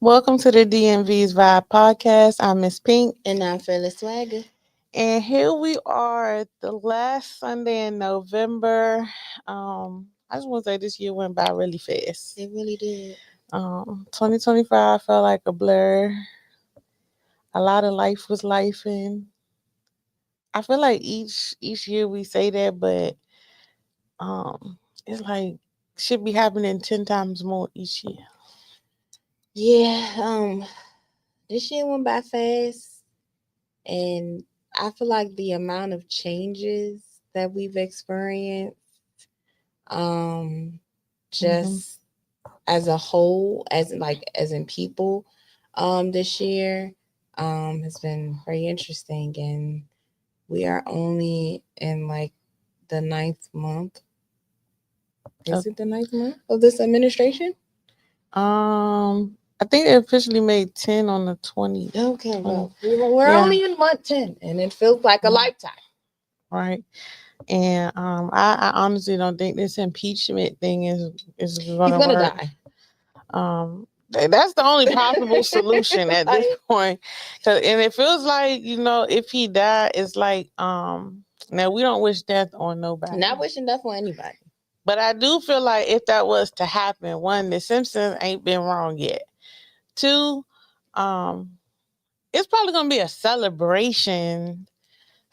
Welcome to the DMV's Vibe podcast. I'm Miss Pink, And I'm Fearless Swagger. and here we are, the last Sunday in November. I just want to say this year went by really fast. It really did. 2025 felt like a blur. A lot of life was life, and I feel like each year we say that, but it's like should be happening 10 times more each year. Yeah, this year went by fast, and I feel like the amount of changes that we've experienced, um, Hmm. just as a whole, as in people, this year, has been very interesting, and we are only in like the ninth month. Is it the ninth month of this administration? I think they officially made 10 on the 20. Okay, 20 well, we're yeah, only in month 10, and it feels like a lifetime. right. And I honestly don't think this impeachment thing is He's gonna gonna work. die. That's the only possible solution at this Like, point. And it feels like if he died, it's like now we don't wish death on nobody, not wishing death on anybody. but I do feel like if that was to happen, one, the Simpsons ain't been wrong yet. Two, um, it's probably gonna be a celebration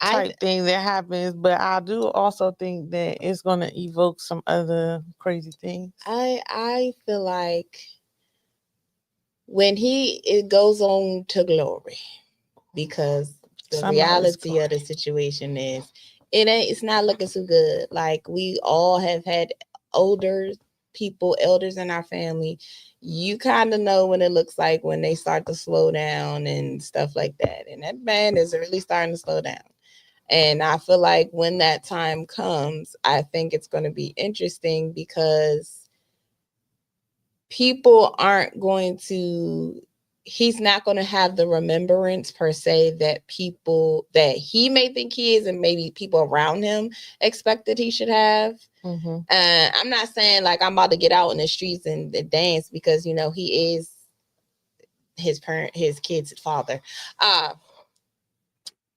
I type thing that happens, but I do also think that it's gonna evoke some other crazy things. I feel like when it goes on to glory, because the Somebody's reality of glory. the situation is it's not looking so good. Like, we all have had older people, elders in our family. You kind of know when it looks like when they start to slow down and stuff like that. And that man is really starting to slow down. And I feel like when that time comes, I think it's going to be interesting because people aren't going to he's not going to have the remembrance per se that people that he may think he is, and maybe people around him expect that he should have. Mm-hmm. I'm not saying like I'm about to get out in the streets and dance, because he is his kid's father. uh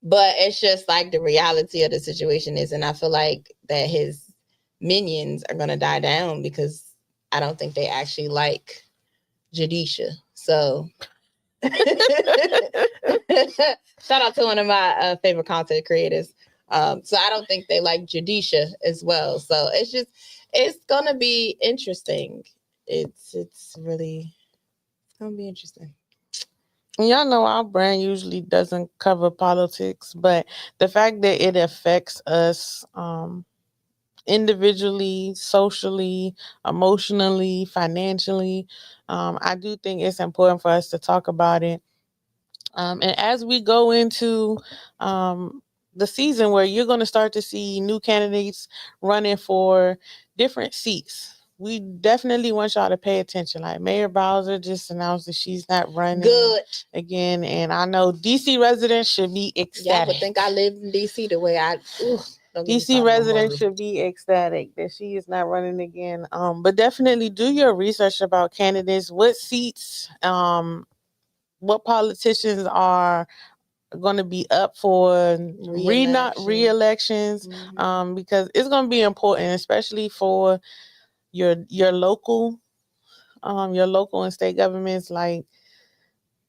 but it's just like the reality of the situation is, and I feel like that his minions are going to die down, because I don't think they actually like Jadisha. So shout out to one of my favorite content creators. So I don't think they like Jadisha as well. So it's gonna be interesting. It's gonna be interesting. Y'all know our brand usually doesn't cover politics, but the fact that it affects us individually, socially, emotionally, financially, I do think it's important for us to talk about it. And as we go into um, the season where you're going to start to see new candidates running for different seats, we definitely want y'all to pay attention. Like Mayor Bowser just announced that she's not running Good. again, and I know DC residents should be Y'all would ecstatic. think I lived in DC the way I. Ooh, don't get me DC started on residents Murray. should be ecstatic that she is not running again. But definitely do your research about candidates, what seats, what politicians are going to be up for not re-elections, because it's going to be important, especially for your local and state governments. Like,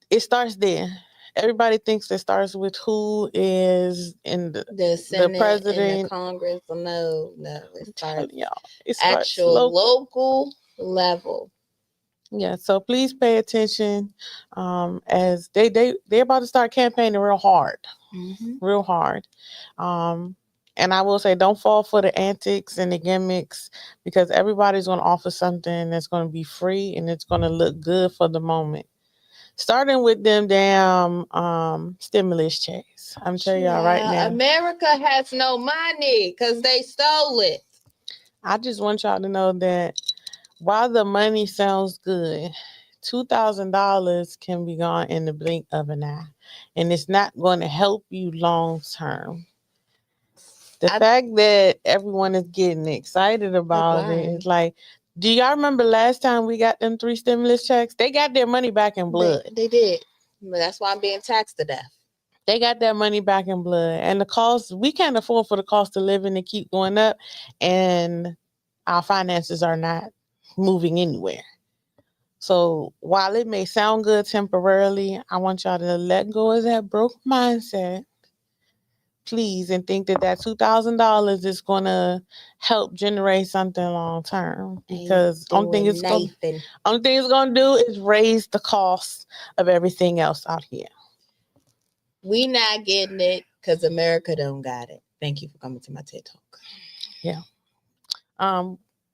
it starts there. Everybody thinks it starts with who is in The Senate and the president. Congress. No, it I'm starts telling y'all, it starts actual local. local level. Yeah, so please pay attention, as they're about to start campaigning real hard, real hard. Um, and I will say, don't fall for the antics and the gimmicks, because everybody's going to offer something that's going to be free and it's going to look good for the moment. Starting with them damn stimulus checks. I'm telling y'all right now. America has no money because they stole it. I just want y'all to know that while the money sounds good, $2,000 can be gone in the blink of an eye, and it's not going to help you long term. The fact that everyone is getting excited about it is like Do y'all remember last time we got them 3 stimulus checks? They got their money back in blood. They did. But that's why I'm being taxed to death. They got that money back in blood. And the cost, we can't afford for the cost of living to keep going up. And our finances are not moving anywhere. So while it may sound good temporarily, I want y'all to let go of that broke mindset, please, and think that $2,000 is going to help generate something long term. Because only thing it's going to do is raise the cost of everything else out here. We not getting it because America don't got it. Thank you for coming to my TED Talk. Yeah.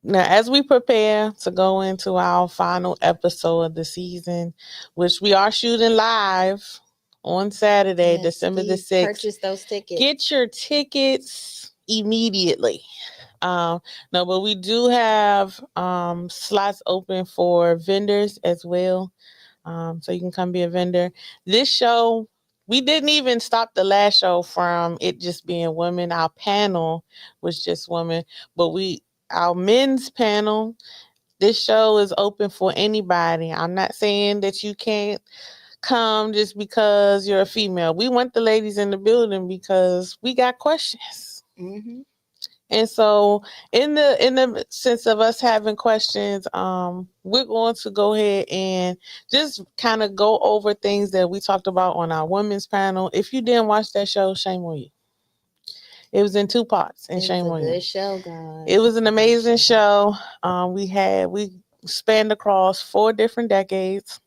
Now, as we prepare to go into our final episode of the season, which we are shooting live on Saturday, yes, December the 6th. Purchase those tickets. Get your tickets immediately. No, but we do have slots open for vendors as well. So you can come be a vendor. This show, we didn't even stop the last show from it just being women. Our panel was just women, but our men's panel, this show is open for anybody. I'm not saying that you can't come just because you're a female. We want the ladies in the building because we got questions. Mm-hmm. And so in the sense of us having questions, we're going to go ahead and just kind of go over things that we talked about on our women's panel. If you didn't watch that show, shame on you. It was in 2 parts, and shame on you. It was a good show, guys. It was an amazing show. We spanned across 4 different decades.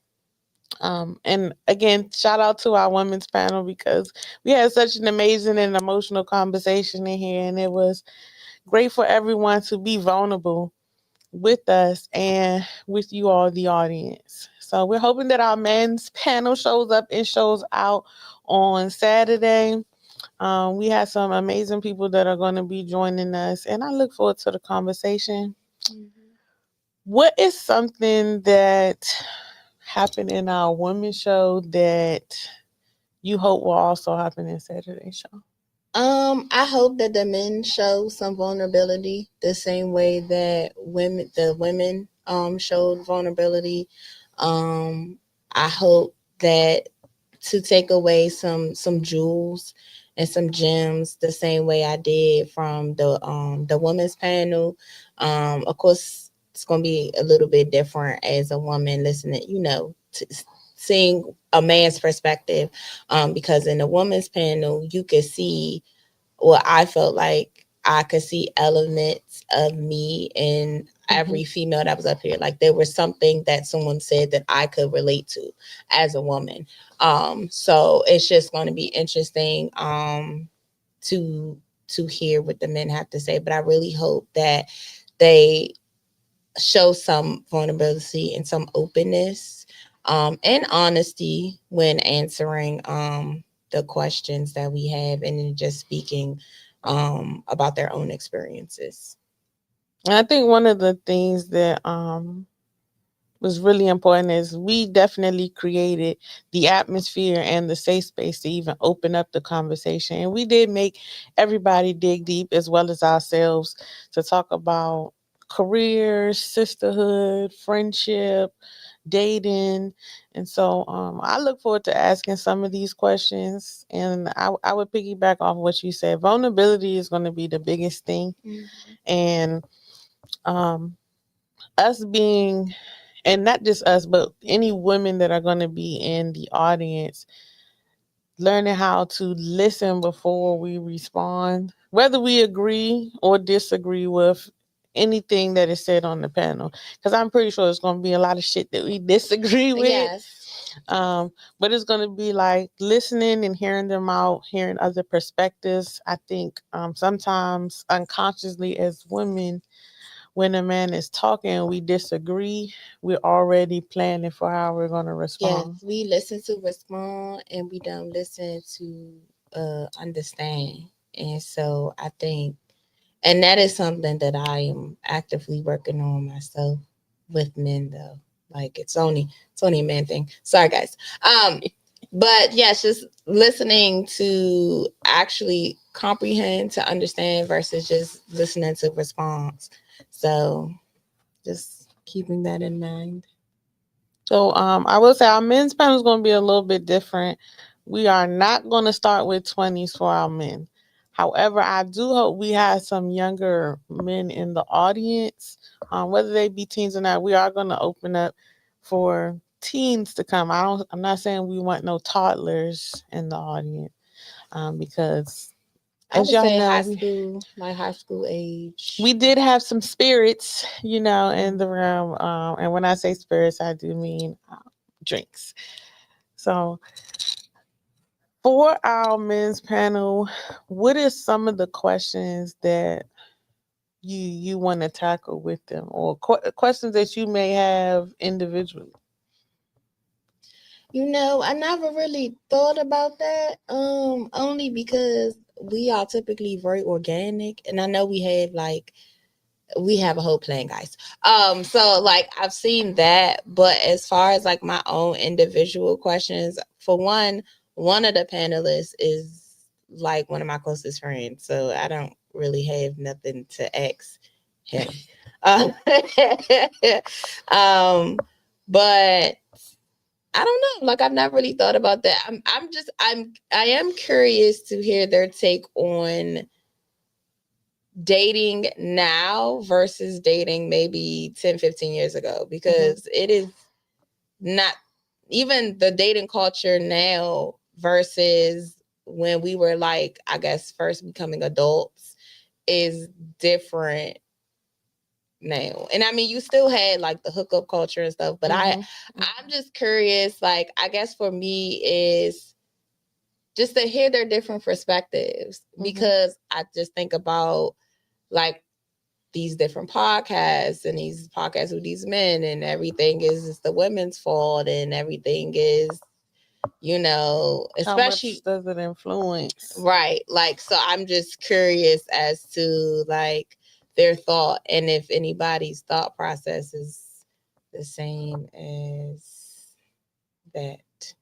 And again, shout out to our women's panel because we had such an amazing and emotional conversation in here, and it was great for everyone to be vulnerable with us and with you all, the audience. So we're hoping that our men's panel shows up and shows out on Saturday. We have some amazing people that are going to be joining us, and I look forward to the conversation. Mm-hmm. What is something that happened in our women's show that you hope will also happen in Saturday's show? I hope that the men show some vulnerability the same way that the women showed vulnerability. I hope that to take away some jewels and some gems the same way I did from the women's panel. Of course, it's gonna be a little bit different as a woman listening, to seeing a man's perspective, because in the women's panel you could see what I felt like I could see elements of me in every female that was up here. Like there was something that someone said that I could relate to as a woman. So it's just going to be interesting to hear what the men have to say. But I really hope that they show some vulnerability and some openness and honesty when answering the questions that we have, and then just speaking about their own experiences. I think one of the things that was really important is we definitely created the atmosphere and the safe space to even open up the conversation. And we did make everybody dig deep as well as ourselves to talk about careers, sisterhood, friendship, dating. And so I look forward to asking some of these questions. And I would piggyback off what you said. Vulnerability is going to be the biggest thing. Mm-hmm. And us being, and not just us, but any women that are going to be in the audience, learning how to listen before we respond, whether we agree or disagree with anything that is said on the panel, because I'm pretty sure it's going to be a lot of shit that we disagree with. Yes. But it's going to be like listening and hearing them out, hearing other perspectives. I think sometimes unconsciously as women, when a man is talking and we disagree, we're already planning for how we're going to respond. Yes, we listen to respond and we don't listen to understand. And so I think, and that is something that I am actively working on myself with men, though. Like it's only a man thing. Sorry, guys. But yes, just listening to actually comprehend, to understand versus just listening to response. So just keeping that in mind. So I will say our men's panel is going to be a little bit different. We are not going to start with 20s for our men. However, I do hope we have some younger men in the audience, whether they be teens or not. We are going to open up for teens to come. I'm not saying we want no toddlers in the audience, because I as would y'all say know, high school, like high school age. we did have some spirits, in the room. And when I say spirits, I do mean drinks. So for our men's panel, what is some of the questions that you want to tackle with them, or questions that you may have individually? I never really thought about that. Only because we are typically very organic, and I know we have a whole plan, guys. So like I've seen that, but as far as like my own individual questions, for one of the panelists is like one of my closest friends, so I don't really have nothing to ask him. Uh, but I don't know. Like I've not really thought about that. I am curious to hear their take on dating now versus dating maybe 10, 15 years ago, because it is not even the dating culture now versus when we were like, I guess, first becoming adults is different now. And I mean, you still had like the hookup culture and stuff, but I'm just curious, like, I guess for me is just to hear their different perspectives, because I just think about like these different podcasts and these podcasts with these men, and everything is the women's fault, and everything is, especially how much does it influence? Right. Like, so I'm just curious as to like their thought, and if anybody's thought process is the same as that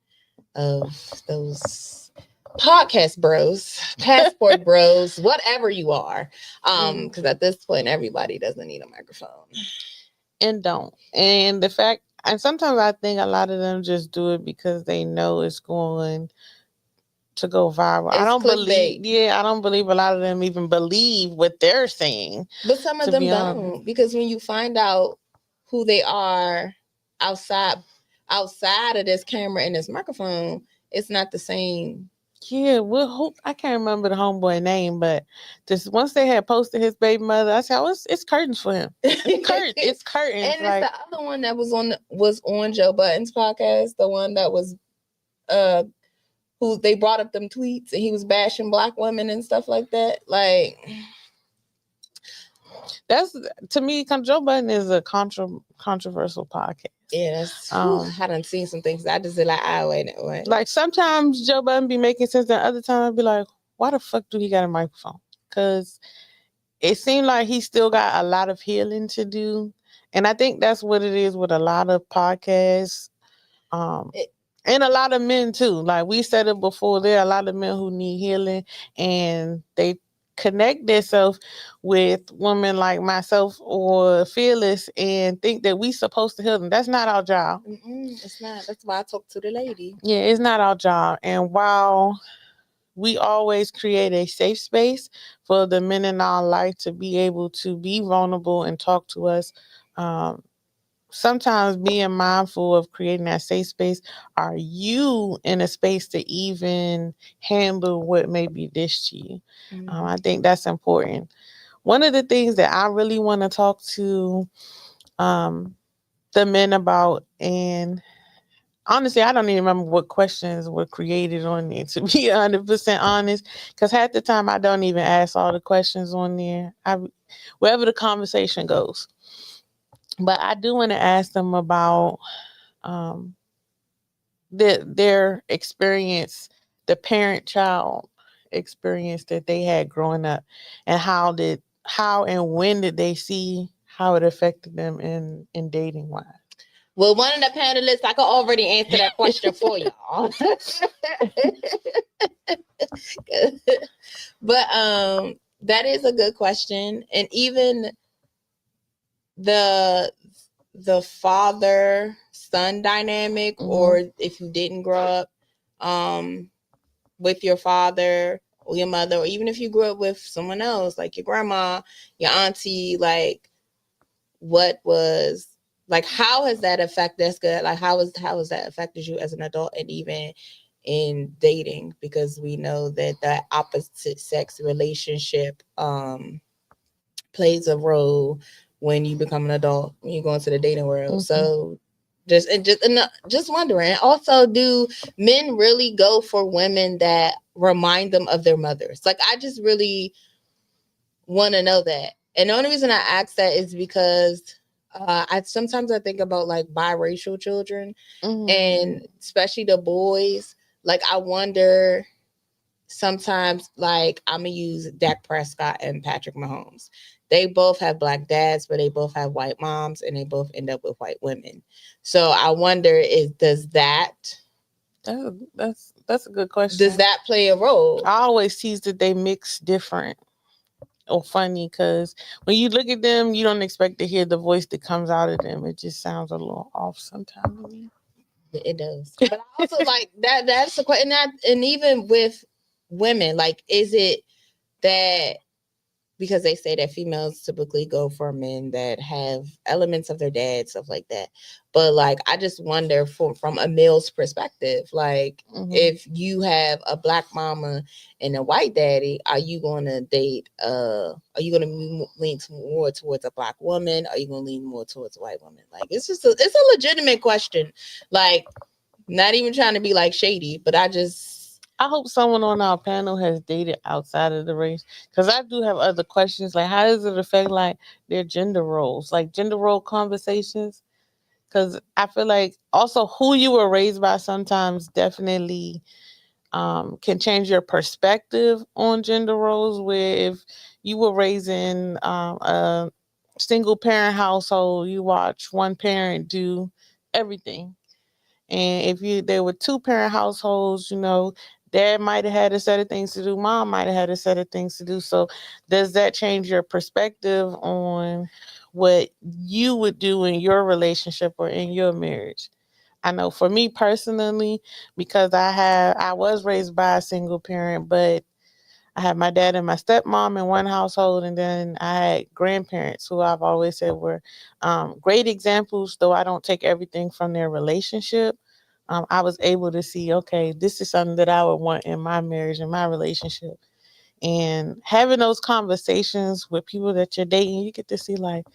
of those podcast bros, passport bros, whatever you are. Because at this point, everybody doesn't need a microphone. And don't. And the fact, and sometimes I think a lot of them just do it because they know it's going to go viral. It's I don't believe a lot of them even believe what they're saying. But some of them don't, because when you find out who they are outside of this camera and this microphone, it's not the same. Yeah, I can't remember the homeboy name, but just once they had posted his baby mother, I said, "Oh, it's curtains for him. It's curtains." And like, it's the other one that was on Joe Budden's podcast, the one that was who they brought up them tweets and he was bashing black women and stuff like that. Like, that's, to me, Joe Budden is a controversial podcast. Yeah, I done seen some things. I just be like, wait. Like sometimes Joe Budden be making sense, and other times I'd be like, why the fuck do he got a microphone? Because it seemed like he still got a lot of healing to do. And I think that's what it is with a lot of podcasts. And a lot of men too. Like we said it before, there are a lot of men who need healing, and they connect themselves with women like myself or Fearless and think that we supposed to heal them. That's not our job. It's not. That's why I talk to the lady. Yeah, it's not our job. And while we always create a safe space for the men in our life to be able to be vulnerable and talk to us, sometimes being mindful of creating that safe space. Are you in a space to even handle what may be dished to you? I think that's important. One of the things that I really want to talk to the men about, and honestly, I don't even remember what questions were created on there, to be 100% honest, because half the time I don't even ask all the questions on there. Wherever the conversation goes. But I do want to ask them about their experience, the parent-child experience that they had growing up, and how and when did they see how it affected them in dating wise. Well, one of the panelists, I could already answer that question for y'all. But that is a good question. And even the father son dynamic, or if you didn't grow up with your father or your mother, or even if you grew up with someone else like your grandma, your auntie, like what was like, how has that affected, that's good, like how has that affected you as an adult and even in dating, because we know that the opposite sex relationship plays a role when you become an adult, when you go into the dating world. So just wondering. Also, do men really go for women that remind them of their mothers? Like, I just really want to know that. And the only reason I ask that is because I sometimes I think about like biracial children, and especially the boys. Like, I wonder sometimes, like, I'm gonna use Dak Prescott and Patrick Mahomes. They both have black dads, but they both have white moms, and they both end up with white women. So I wonder, is does that That's a good question. does that play a role? I always tease that they mix different or funny because when you look at them, you don't expect to hear the voice that comes out of them. It just sounds a little off sometimes to me. It does, but I also like that. That's the question. And even with women, like, is it that because they say that females typically go for men that have elements of their dad, stuff like that. But like, I just wonder from a male's perspective, like if you have a black mama and a white daddy, are you going to date? Are you going to lean more towards a black woman? Are you going to lean more towards a white woman? Like, it's it's a legitimate question. Like, not even trying to be like shady, but I hope someone on our panel has dated outside of the race because I do have other questions. Like, how does it affect like their gender roles, like gender role conversations? Because I feel like also who you were raised by sometimes definitely can change your perspective on gender roles. Where if you were raised in a single parent household, you watch one parent do everything, and if you there were two parent households, you know, dad might have had a set of things to do, mom might have had a set of things to do. So does that change your perspective on what you would do in your relationship or in your marriage? I know for me personally, because I was raised by a single parent, but I had my dad and my stepmom in one household, and then I had grandparents who I've always said were great examples. Though I don't take everything from their relationship, I was able to see, okay, this is something that I would want in my marriage and my relationship. And having those conversations with people that you're dating, you get to see like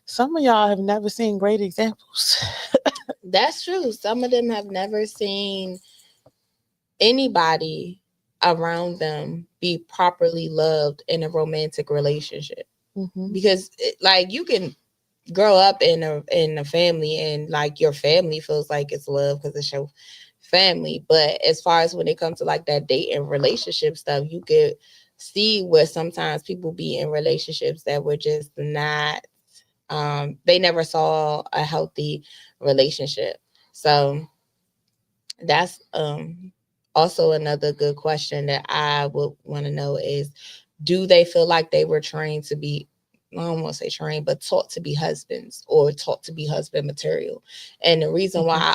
some of y'all have never seen great examples. that's true. Some of them have never seen anybody around them be properly loved in a romantic relationship. Because like, you can grow up in a family, and like your family feels like it's love because it's your family, but as far as when it comes to like that date and relationship stuff, you could see where sometimes people be in relationships that were just not they never saw a healthy relationship. So that's also another good question that I would want to know is, do they feel like they were trained to be, I don't want to say trained, but taught to be husbands or taught to be husband material? And the reason why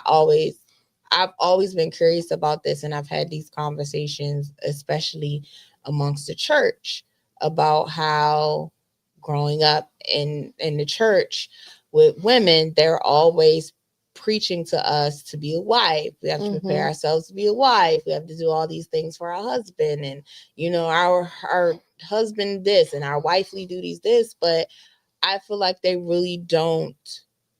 I've always been curious about this, and I've had these conversations, especially amongst the church, about how growing up in the church with women, they're always preaching to us to be a wife. We have to prepare ourselves to be a wife. We have to do all these things for our husband, and our husband this and our wifely duties this. But I feel like they really don't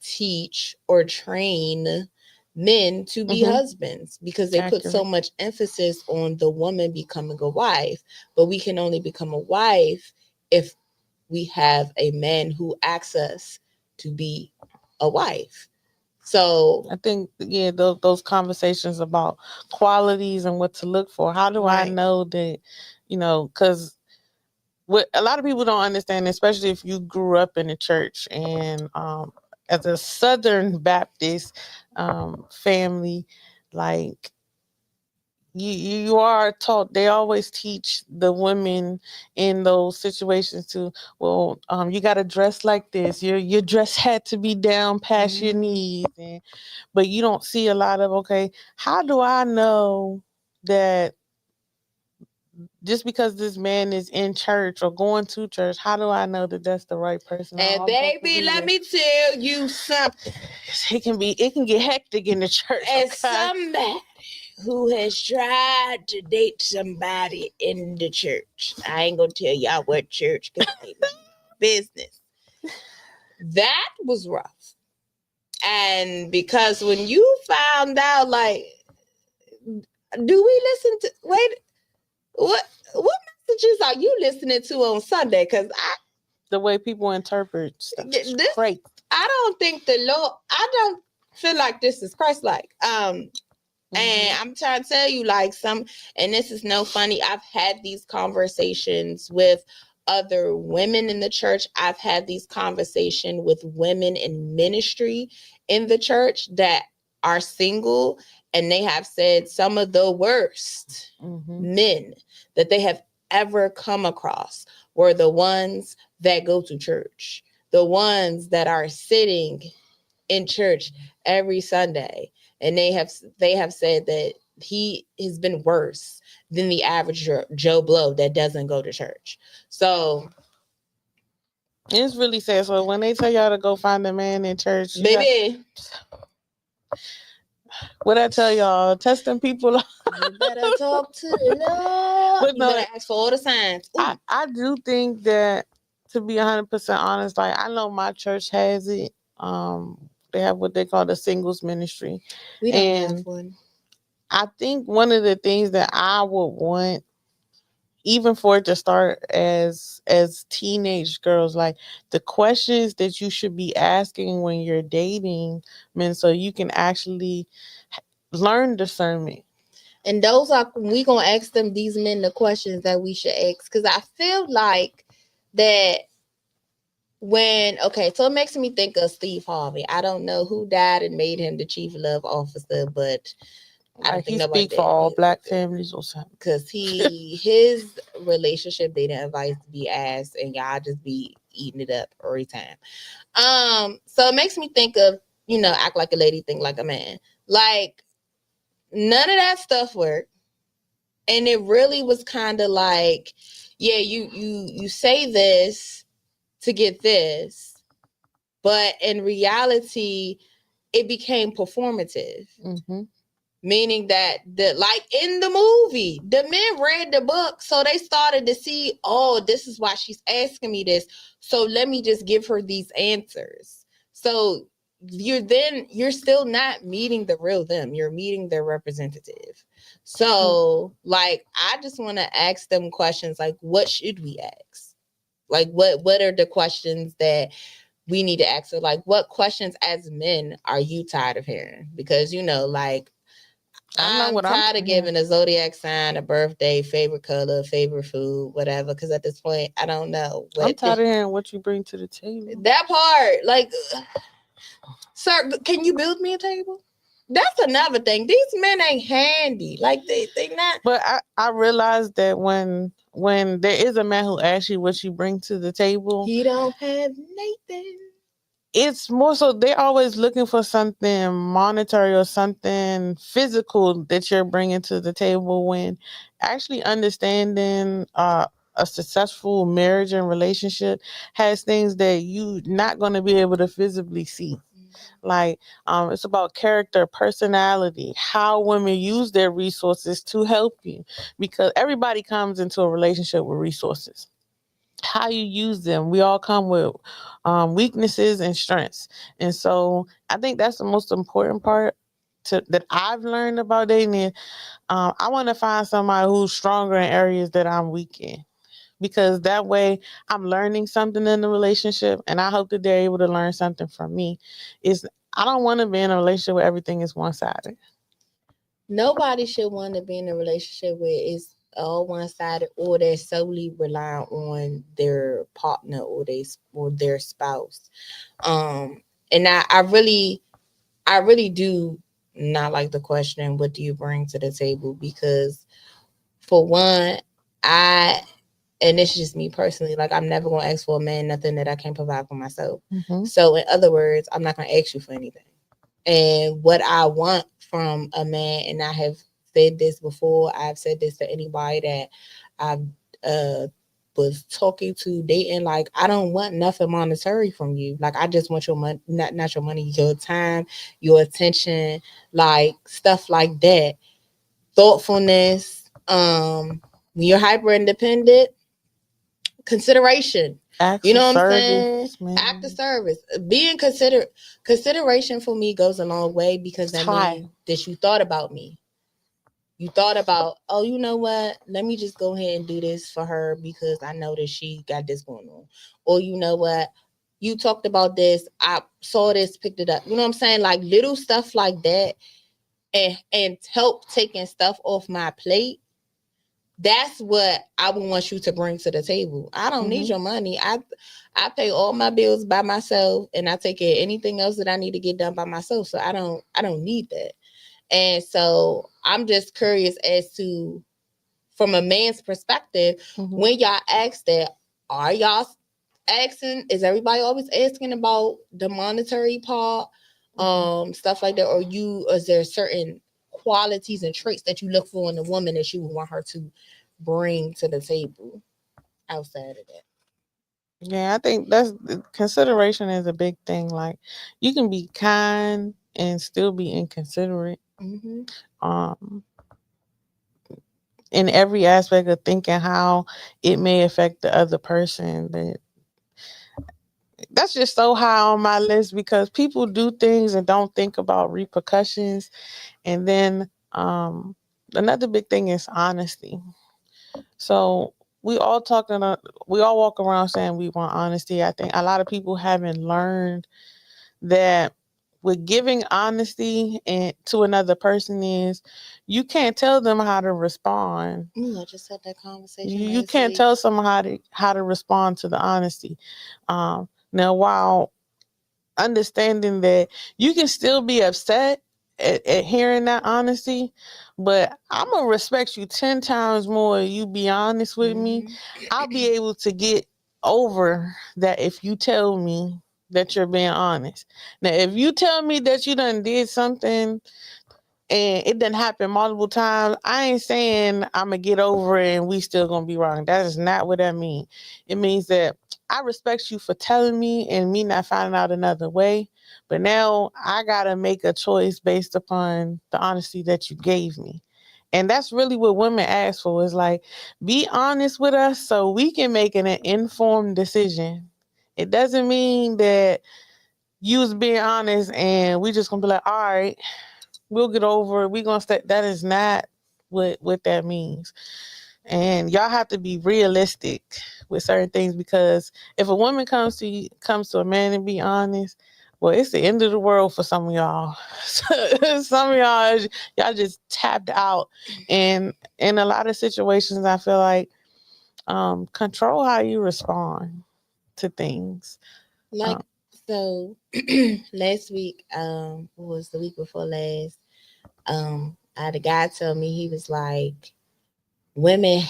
teach or train men to be husbands, because they put so much emphasis on the woman becoming a wife. But we can only become a wife if we have a man who asks us to be a wife. So I think, yeah, those conversations about qualities and what to look for. How do I know that, you know, because what a lot of people don't understand, especially if you grew up in the church and as a Southern Baptist family, like you are taught. They always teach the women in those situations to, well, you got to dress like this. Your dress had to be down past your knees, but you don't see a lot of, okay, how do I know that just because this man is in church or going to church, how do I know that that's the right person? And baby, let me tell you something. It can get hectic in the church. As somebody who has tried to date somebody in the church, I ain't gonna tell y'all what church because it ain't my business. That was rough. And because when you found out, like, do we listen to what messages are you listening to on Sunday? Because the way people interpret stuff, this, great. I don't think the Lord. I don't feel like this is Christ-like. And I'm trying to tell you, like, and this is no funny. I've had these conversations with other women in the church. I've had these conversations with women in ministry in the church that are single, and they have said some of the worst men that they have ever come across were the ones that go to church, the ones that are sitting in church every Sunday, and they have said that he has been worse than the average Joe Blow that doesn't go to church. So it's really sad. So when they tell y'all to go find a man in church, baby, what I tell y'all, testing people. You better talk to the Lord. But you better ask for all the signs. I do think that, to be 100% honest, like, I know my church has it. They have what they call the singles ministry. We don't have one. I think one of the things that I would want, even for it to start as teenage girls, like the questions that you should be asking when you're dating men, so you can actually learn discernment. And those are, we gonna ask them, these men, the questions that we should ask, because I feel like that so it makes me think of Steve Harvey. I don't know who died and made him the chief love officer, but I don't think nobody speak for all black families or something. Because his relationship dating advice be asked, and y'all just be eating it up every time. So it makes me think of, act like a lady, think like a man. Like, none of that stuff worked. And it really was kind of like, yeah, you say this to get this, but in reality, it became performative. Meaning that like in the movie, the men read the book, so they started to see, oh, this is why she's asking me this, so let me just give her these answers. So you're still not meeting the real them, you're meeting their representative. So like, I just want to ask them questions like, what should we ask? Like, what are the questions that we need to ask her? Like, what questions as men are you tired of hearing? Because like, I'm tired of giving a zodiac sign, a birthday, favorite color, favorite food, whatever. Because at this point, I don't know. I'm tired of hearing what you bring to the table. That part, like, sir, can you build me a table? That's another thing. These men ain't handy. Like, they not. But I realized that when there is a man who asks you what you bring to the table, he don't have nothing. It's more so they're always looking for something monetary or something physical that you're bringing to the table, when actually understanding a successful marriage and relationship has things that you not going to be able to physically see. Like, it's about character, personality, how women use their resources to help you, because everybody comes into a relationship with resources. How you use them, we all come with weaknesses and strengths, and so I think that's the most important part that I've learned about dating is, I want to find somebody who's stronger in areas that I'm weak in, because that way I'm learning something in the relationship, and I hope that they're able to learn something from me. I don't want to be in a relationship where everything is one-sided. Nobody should want to be in a relationship where it's all one-sided, or they're solely relying on their partner or their spouse. And I really do not like the question, what do you bring to the table? Because for one, I and it's just me personally, like I'm never gonna ask for a man nothing that I can't provide for myself. Mm-hmm. So in other words, I'm not gonna ask you for anything. And what I want from a man, and I have said this before, I've said this to anybody that I've uh was talking to, dating, like I don't want nothing monetary from you. Like I just want your money, not your money, your time, your attention, like stuff like that. Thoughtfulness, when you're hyper independent, consideration. Acts You of know what I'm saying? service, Act of man. service. Being consideration for me goes a long way, because that means Time. that you thought about me. You thought about, oh, you know what? Let me just go ahead and do this for her because I know that she got this going on. Or you know what? You talked about this. I saw this, picked it up. You know what I'm saying? Like little stuff like that, and help taking stuff off my plate. That's what I would want you to bring to the table. I don't need Mm-hmm. your money. I pay all my bills by myself, and I take care of anything else that I need to get done by myself. So I don't need that. And so I'm just curious as to, from a man's perspective, Mm-hmm. when y'all ask that, are y'all asking, is everybody always asking about the monetary part, stuff like that, or is there certain qualities and traits that you look for in a woman that you would want her to bring to the table outside of that? Yeah, I think that's consideration is a big thing. Like you can be kind and still be inconsiderate. Mm-hmm. Um, in every aspect of thinking how it may affect the other person. That's just so high on my list because people do things and don't think about repercussions. And then another big thing is honesty. So we all talking, we all walk around saying we want honesty. I think a lot of people haven't learned that with giving honesty and to another person is you can't tell them how to respond. I just had that conversation You last can't week. tell someone how to respond to the honesty. Now, while understanding that you can still be upset at hearing that honesty, but I'm gonna respect you 10 times more. You be honest with me, I'll be able to get over that if you tell me that you're being honest. Now, if you tell me that you done did something and it didn't happen multiple times, I ain't saying I'm gonna get over it and we still gonna be wrong. That is not what that means. It means that I respect you for telling me and me not finding out another way. But now I gotta make a choice based upon the honesty that you gave me. And that's really what women ask for is like, be honest with us so we can make an informed decision. It doesn't mean that you was being honest and we just gonna be like, all right, we'll get over it. We gonna stay. That is not what that means. And y'all have to be realistic with certain things because if a woman comes to a man and be honest, well, it's the end of the world for some of y'all. Some of y'all just tapped out, and in a lot of situations, I feel like control how you respond to things. Like, Um, so last week, what was the week before last? I had a guy tell me, he was like, women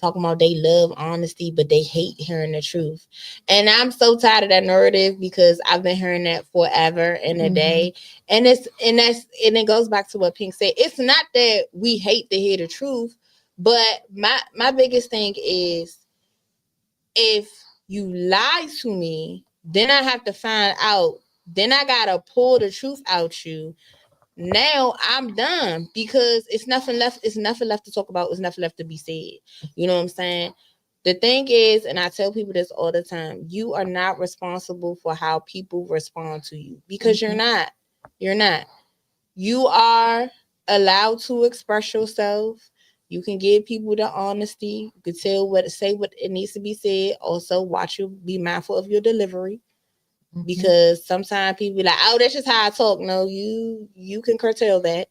talking about they love honesty, but they hate hearing the truth. And I'm so tired of that narrative because I've been hearing that forever and a day. And it goes back to what Pink said. It's not that we hate to hear the truth, but my biggest thing is, if you lie to me, then I have to find out. Then I gotta pull the truth out you. Now I'm done because it's nothing left. It's nothing left to talk about. It's nothing left to be said. You know what I'm saying? The thing is, and I tell people this all the time, you are not responsible for how people respond to you because you're not. You're not. You are allowed to express yourself. You can give people the honesty. You can say what it needs to be said. Also, watch you be mindful of your delivery because sometimes people be like, "Oh, that's just how I talk." No, you can curtail that.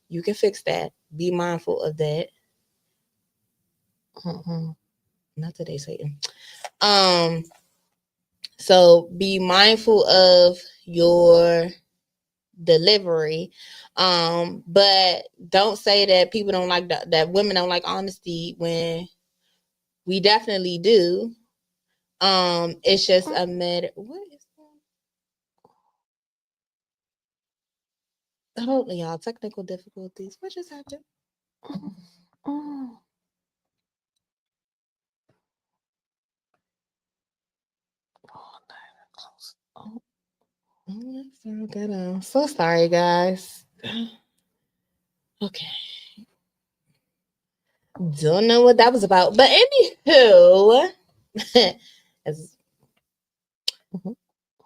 You can fix that. Be mindful of that. Not today, Satan. Um, so be mindful of your delivery. But don't say that people don't like that women don't like honesty when we definitely do. It's just a matter. What is that? Hold on, y'all. Technical difficulties. What just happened? Oh, close. Oh. I'm so sorry, guys. Okay. Don't know what that was about. But anywho, as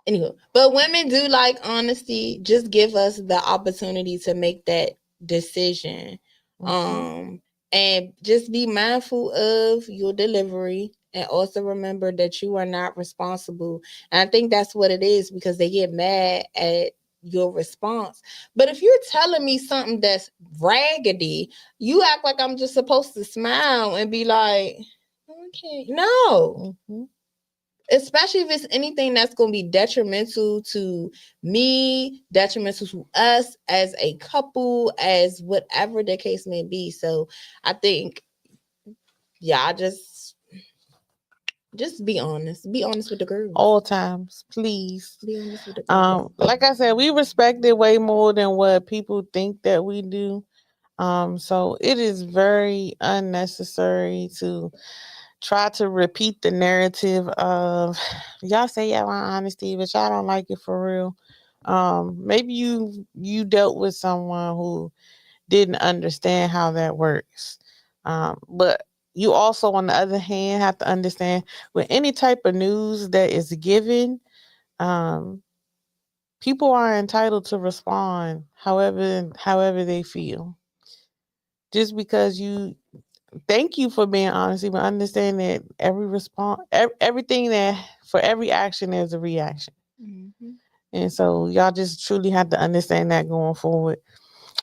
anywho, but women do like honesty. Just give us the opportunity to make that decision. And just be mindful of your delivery, and also remember that you are not responsible. And I think that's what it is, because they get mad at your response. But if you're telling me something that's raggedy, you act like I'm just supposed to smile and be like, okay, no. Especially if it's anything that's going to be detrimental to me, detrimental to us as a couple, as whatever the case may be. So I think, yeah, just be honest. Be honest with the girls. All times, please. Be honest with the girls. Like I said, we respect it way more than what people think that we do. So it is very unnecessary to try to repeat the narrative of y'all say y'all want honesty, but y'all don't like it for real. Maybe you dealt with someone who didn't understand how that works. But you also, on the other hand, have to understand with any type of news that is given, um, people are entitled to respond however they feel. Just because you thank you for being honest, but understand that every response, everything that for every action there's a reaction, and so y'all just truly have to understand that going forward.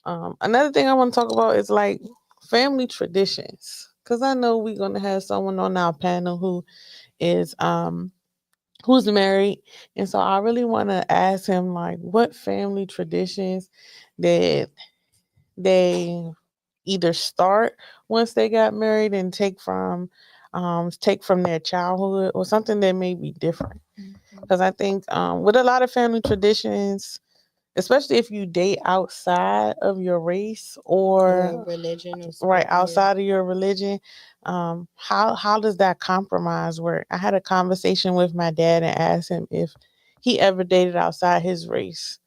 Another thing I want to talk about is like family traditions, because I know we're gonna have someone on our panel is who's married, and so I really want to ask him like what family traditions that they either start once they got married and take from their childhood, or something that may be different. Because I think with a lot of family traditions, especially if you date outside of your race or religion, or right outside of your religion, how does that compromise work? I had a conversation with my dad and asked him if he ever dated outside his race,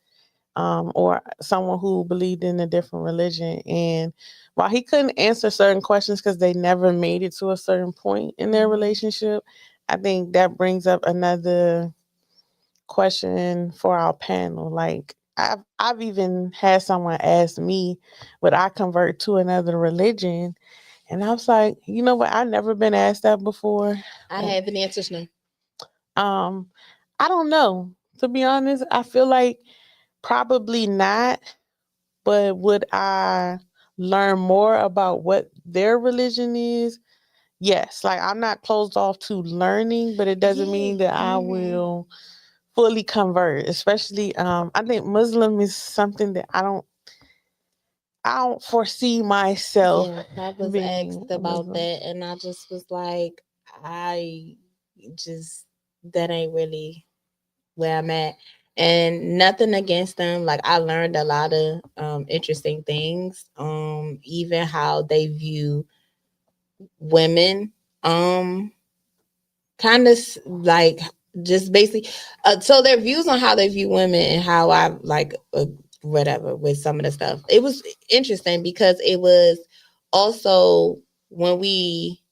or someone who believed in a different religion. And while he couldn't answer certain questions because they never made it to a certain point in their relationship, I think that brings up another question for our panel. Like I've even had someone ask me, would I convert to another religion? And I was like, you know what? I've never been asked that before. I have an answer no. Um, I don't know. To be honest, I feel like probably not. But would I learn more about what their religion is? Yes. Like I'm not closed off to learning, but it doesn't mean that I will fully convert. Especially, I think Muslim is something that I don't foresee myself. Yeah, I was being asked a about Muslim. that, and I just was like, I just that ain't really where I'm at. And nothing against them. Like I learned a lot of interesting things. Even how they view women. Kind of like just basically so their views on how they view women and how I like whatever with some of the stuff. It was interesting because it was also when we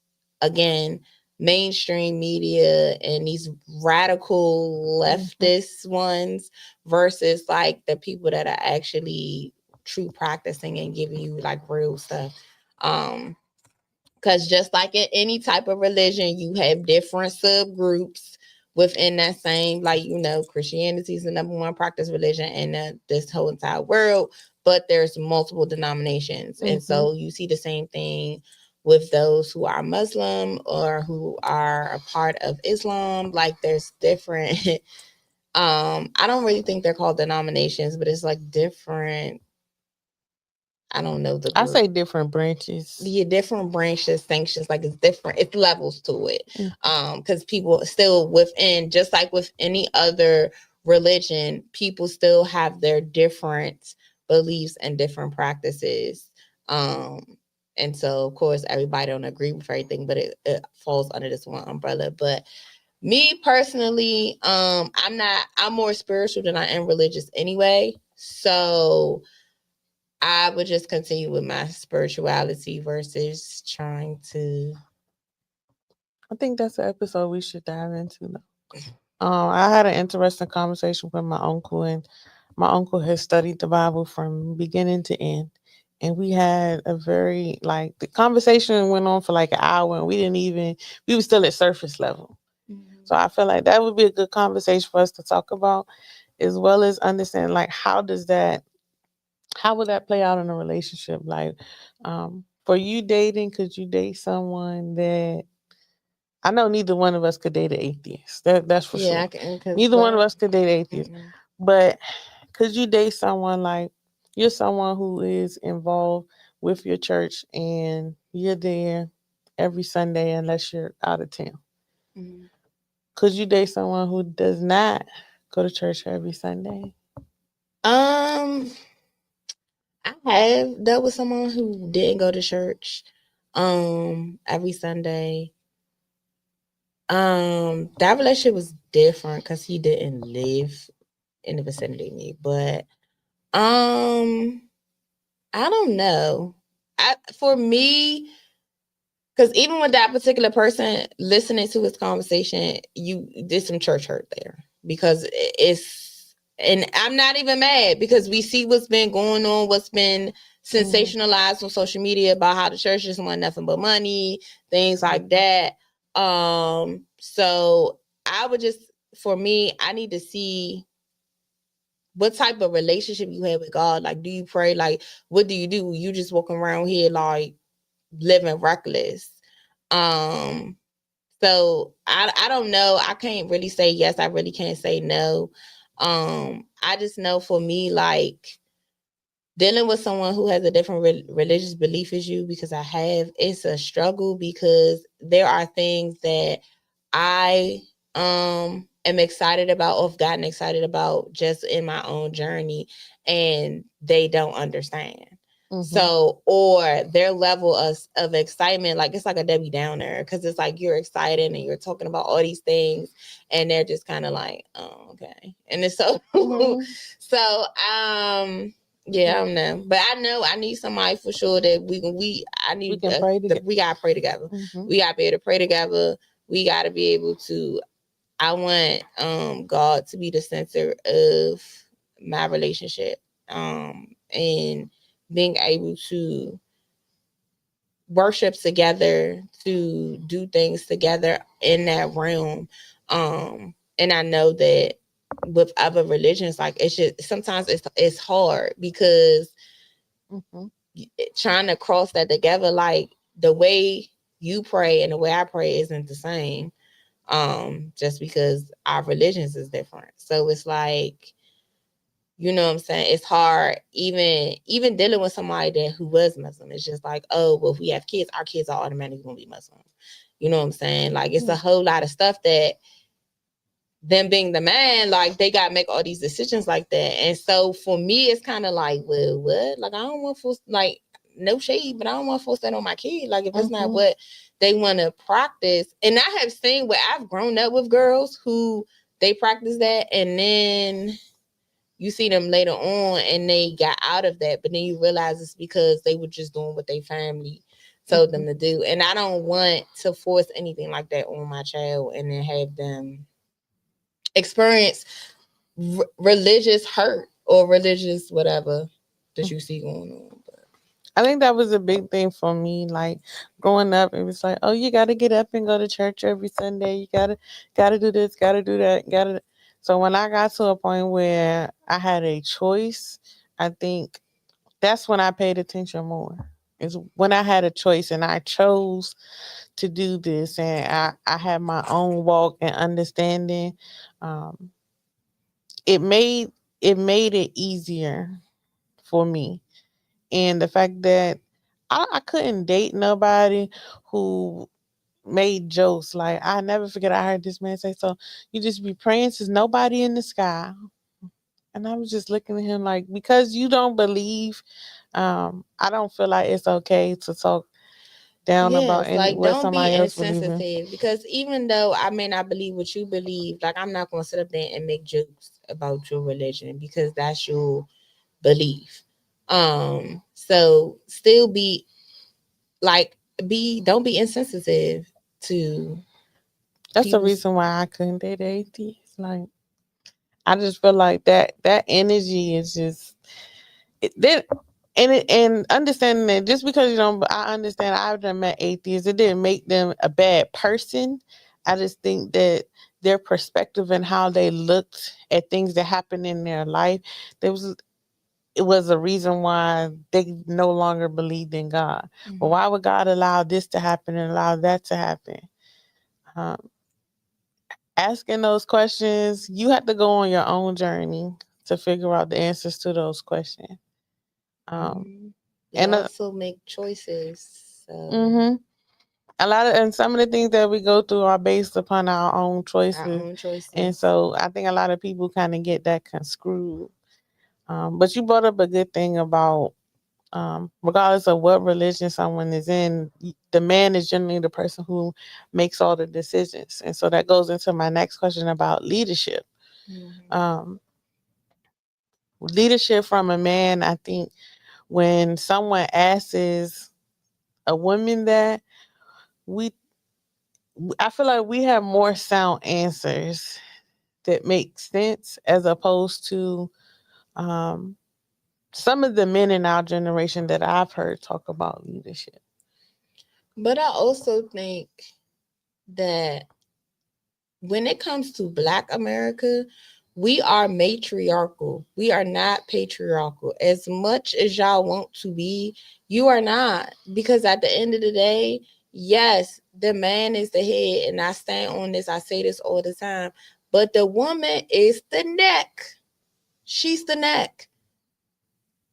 again mainstream media and these radical leftist ones versus like the people that are actually true practicing and giving you like real stuff. Because just like in any type of religion, you have different subgroups within that same, like, Christianity is the number one practice religion in this whole entire world, but there's multiple denominations. And so you see the same thing with those who are Muslim or who are a part of Islam. Like there's different I don't really think they're called denominations, but it's like different. I don't know the I group. say different branches. Yeah, different branches, sanctions, like it's different. It's levels to it. Mm. Because people still within, just like with any other religion, people still have their different beliefs and different practices. Um, and so of course everybody don't agree with everything, but it falls under this one umbrella. But me personally, I'm more spiritual than I am religious anyway. So I would just continue with my spirituality versus trying to. I think that's an episode we should dive into. I had an interesting conversation with my uncle, and my uncle has studied the Bible from beginning to end. And we had a very the conversation went on for like an hour, and we were still at surface level. So I feel like that would be a good conversation for us to talk about, as well as understand how would that play out in a relationship? For you dating, could you date someone that I know neither one of us could date an atheist. That's for Yeah, I sure. can. Cause Neither one of us could date an atheist. mm-mm. But could you date someone like you're someone who is involved with your church and you're there every Sunday unless you're out of town? Mm. Could you date someone who does not go to church every Sunday? Um, I have dealt with someone who didn't go to church, every Sunday. That relationship was different because he didn't live in the vicinity of me, but I don't know. For me, because even with that particular person listening to his conversation, you did some church hurt there because it's, and I'm not even mad because we see what's been going on, what's been sensationalized on social media about how the church just want nothing but money, things like that. So I would just, for me, I need to see what type of relationship you have with God. Like, do you pray? Like, what do? You just walking around here like living reckless? Um, so I don't know. I can't really say yes. I really can't say no. I just know for me, like dealing with someone who has a different religious belief as you, because I have, it's a struggle because there are things that I am excited about or have gotten excited about just in my own journey, and they don't understand. So, or their level of excitement, like it's like a Debbie Downer, because it's like you're excited and you're talking about all these things, and they're just kind of like, oh, okay. And it's so, so, yeah, I don't know, but I know I need somebody for sure that I need, can pray together. we gotta pray together. We gotta be able to pray together. We gotta be able to. I want God to be the center of my relationship, and being able to worship together, to do things together in that realm. And I know that with other religions, like it's just sometimes it's hard because trying to cross that together, like the way you pray and the way I pray isn't the same. Just because our religions is different. So it's like, you know what I'm saying? It's hard even dealing with somebody that who was Muslim. It's just like, oh, well, if we have kids, our kids are automatically gonna be Muslim. You know what I'm saying? Like it's a whole lot of stuff that them being the man, like they gotta make all these decisions like that. And so for me, it's kind of like, well, what? Like I don't want to like no shade, but I don't want to force that on my kid. Like if it's not what they want to practice. And I have seen where I've grown up with girls who they practice that, and then you see them later on and they got out of that, but then you realize it's because they were just doing what their family told them to do. And I don't want to force anything like that on my child and then have them experience religious hurt or religious whatever that you see going on. I think that was a big thing for me. Like growing up, it was like, oh, you got to get up and go to church every Sunday. You gotta do this, gotta do that, gotta. So when I got to a point where I had a choice, I think that's when I paid attention more. Is when I had a choice and I chose to do this, and I had my own walk and understanding. Um, it made it easier for me. And the fact that I couldn't date nobody who made jokes. Like, I never forget, I heard this man say, "So you just be praying since nobody in the sky." And I was just looking at him like, because you don't believe, I don't feel like it's okay to talk down about Yes, any like what don't be somebody else believe in. insensitive, because even though I may not believe what you believe, like I'm not gonna sit up there and make jokes about your religion because that's your belief. So still be like be don't be insensitive to That's the people's. reason why I couldn't date atheists. Like, I just feel like that energy is just it, then, and understanding that just because you don't, I understand. I've done met atheists. It didn't make them a bad person. I just think that their perspective and how they looked at things that happened in their life, there was it was a reason why they no longer believed in God. But Mhm. why would God allow this to happen and allow that to happen? Um, Asking those questions, you have to go on your own journey to figure out the answers to those questions. Um, Mhm. We and also make choices. So mhm. A lot of and some of the things that we go through are based upon our own our choices, own and choices. so I think a lot of people kind of get that conscrewed. But you brought up a good thing about regardless of what religion someone is in, the man is generally the person who makes all the decisions, and so that goes into my next question about leadership. Mhm. Um, Leadership from a man, I think, when someone asks a woman that, we I feel like we have more sound answers that make sense as opposed to um, some of the men in our generation that I've heard talk about leadership. But I also think that when it comes to Black America, we are matriarchal. We are not patriarchal. As much as y'all want to be, you are not. Because at the end of the day, yes, the man is the head, and I stand on this. I say this all the time. But the woman is the neck. She's the neck.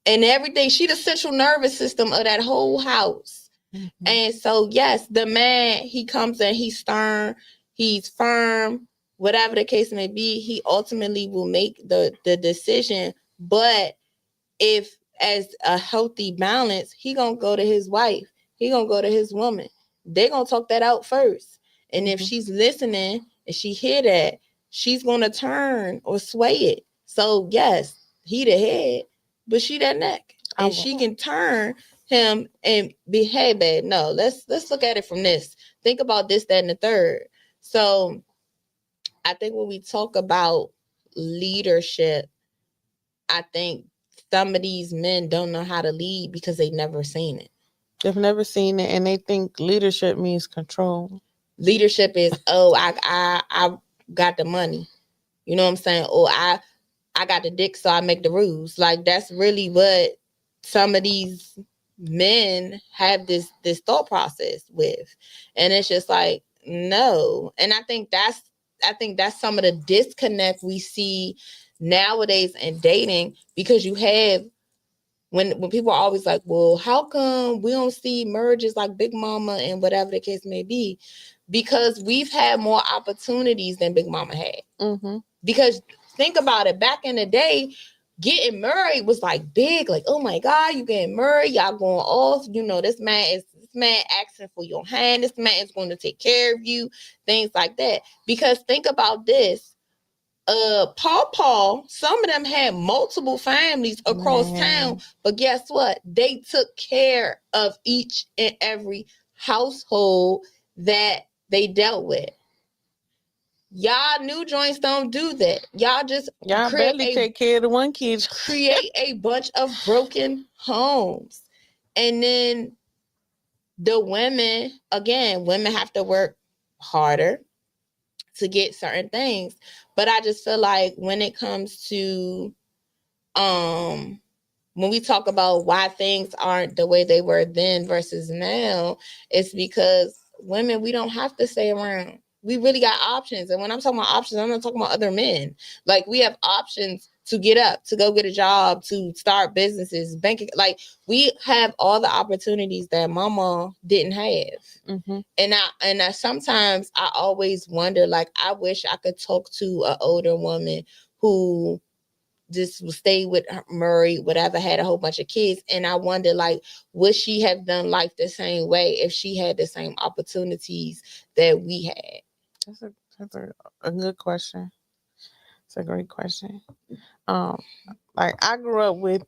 And everything. She the central nervous system of that whole house. Mm-hmm. And so, yes, the man, he comes in, he's stern, he's firm, whatever the case may be, he ultimately will make the decision. But if as a healthy balance, he gonna go to his wife, he gonna go to his woman. They gonna talk that out first. And if Mm-hmm. she's listening and she hear that, she's gonna turn or sway it. So yes, he the head, but she that neck. I And she will. can turn him and be, hey babe, no, let's look at it from this. Think about this, that, and the third. So I think when we talk about leadership, I think some of these men don't know how to lead because they never seen it. They've never seen it, and they think leadership means control. Leadership is, oh, I got the money. You know what I'm saying? Or I got the dick, so I make the rules. Like that's really what some of these men have this thought process with, and it's just like no. And I think that's some of the disconnect we see nowadays in dating, because you have when people are always like, well, how come we don't see merges like Big Mama and whatever the case may be? Because we've had more opportunities than Big Mama had. Mm-hmm. Because think about it, back in the day, getting married was like big, like, oh my God, you getting married, y'all going off. You know, this man asking for your hand, this man is going to take care of you, things like that. Because think about this. Paul, some of them had multiple families across town, Man, but guess what? They took care of each and every household that they dealt with. Y'all new joints don't do that. Y'all just y'all create barely a take care of the one kid. create a bunch of broken homes. And then the women, again, women have to work harder to get certain things. But I just feel like when it comes to um when we talk about why things aren't the way they were then versus now, it's because women, we don't have to stay around. we really got options. And when I'm talking about options, I'm not talking about other men. Like, we have options to get up, to go get a job, to start businesses, banking. Like, we have all the opportunities that mama didn't have. Mm-hmm. And I sometimes I always wonder, like, I wish I could talk to an older woman who just stayed with Murray, whatever, had a whole bunch of kids. And I wonder, like, would she have done life the same way if she had the same opportunities that we had? That's a good question. It's a great question. Um, like I grew up with,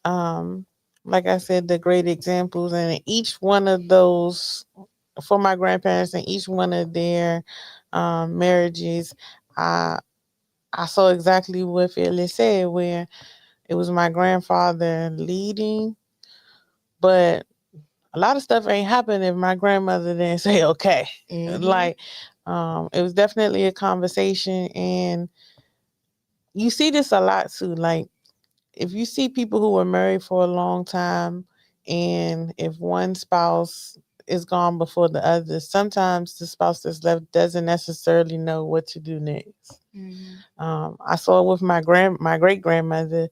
um, like I said, the great examples, and each one of those for my grandparents and each one of their marriages, I I saw exactly what Phyllis said, where it was my grandfather leading, but a lot of stuff ain't happened if my grandmother didn't say okay. Mm-hmm. Like, it was definitely a conversation, and you see this a lot too. Like, if you see people who were married for a long time, and if one spouse is gone before the other, sometimes the spouse that's left doesn't necessarily know what to do next. Mm-hmm. I saw it with my great grandmother.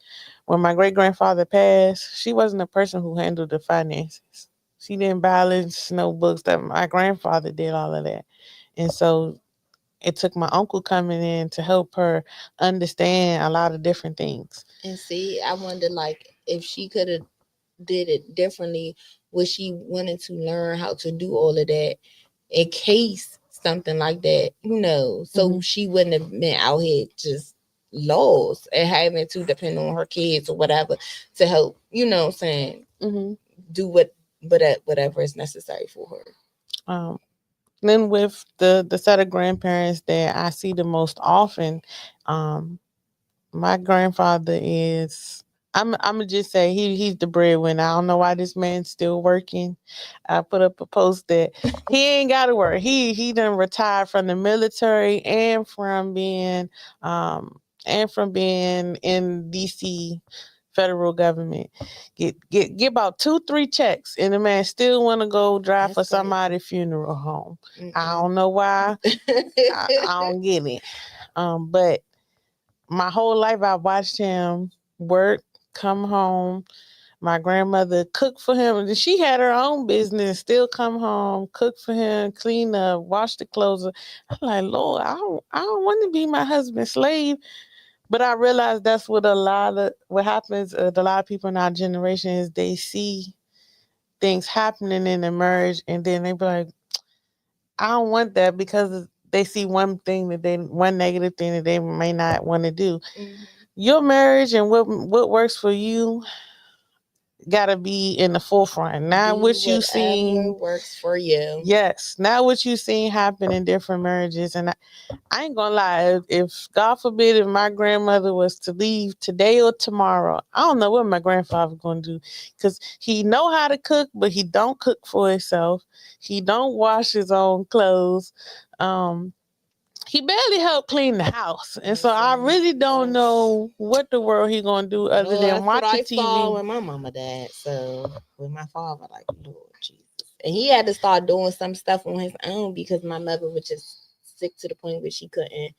When my great grandfather passed, she wasn't a person who handled the finances. She didn't balance no books. That my grandfather did all of that, and so it took my uncle coming in to help her understand a lot of different things. And see, I wonder, like, if she could have did it differently, would she wanted to learn how to do all of that in case something like that, so mm-hmm. she wouldn't have been out here just lost and having to depend on her kids or whatever to help, saying, mm-hmm. do whatever is necessary for her. Then with the set of grandparents that I see the most often, my grandfather is. I'm gonna just say he's the breadwinner. I don't know why this man's still working. I put up a post that he ain't got to work. He done retired from the military and from being in DC federal government. Get about 2-3 checks, and the man still want to go drive for somebody's funeral home. Mm-mm. I don't know why. I don't get it. But my whole life I watched him work, come home. My grandmother cooked for him. She had her own business, still come home, cook for him, clean up, wash the clothes. I'm like, Lord, I don't want to be my husband's slave. But I realized that's what happens with a lot of people in our generation is they see things happening in the marriage, and then they be like, I don't want that, because they see one negative thing that they may not want to do. Mm-hmm. Your marriage and what works for you gotta be in the forefront. Not what you seen works for you. Yes, not what you seen happen in different marriages. And I ain't gonna lie, if God forbid if my grandmother was to leave today or tomorrow, I don't know what my grandfather's gonna do, because he know how to cook, but he don't cook for himself. He don't wash his own clothes. He barely helped clean the house, and so I really don't know what the world he gonna do other than watch the TV. Saw when my mama died. So with my father, like, Lord Jesus, and he had to start doing some stuff on his own because my mother was just sick to the point where she couldn't